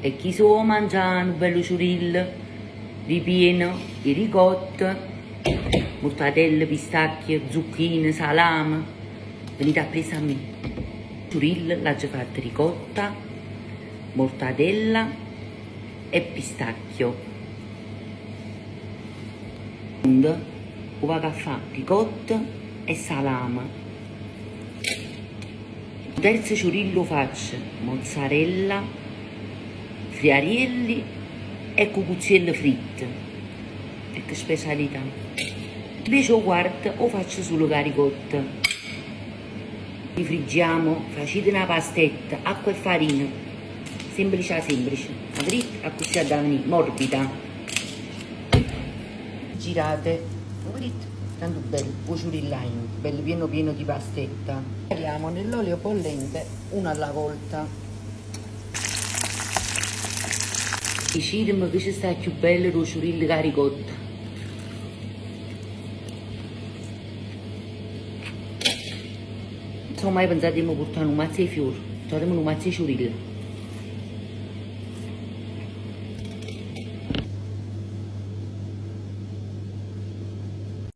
E chi so mangiano bello ciurillo, ripieno di ricotta, mortadella, pistacchio, zucchine, salame. Venite a presa a me. Ciurillo l'ho già fatto ricotta, mortadella e pistacchio. Lo vado a fare ricotta e salame. Il terzo ciurillo faccio mozzarella, friarielli e cucuzzielle fritte. Ecco specialità. Invece il quarto lo faccio solo con la ricotta. Rifriggiamo, facete una pastetta, acqua e farina. Semplice semplice. La fritta così da venire morbida. Girate, vedete? Tanto bello, un ciurillaino, bello pieno pieno di pastetta. Caliamo nell'olio bollente uno alla volta. Decidimi che ci sta più bello lo ciurillo che la ricotta. Non so mai pensato di portare un mazzo di fiori, troviamo un mazzo di ciurillo.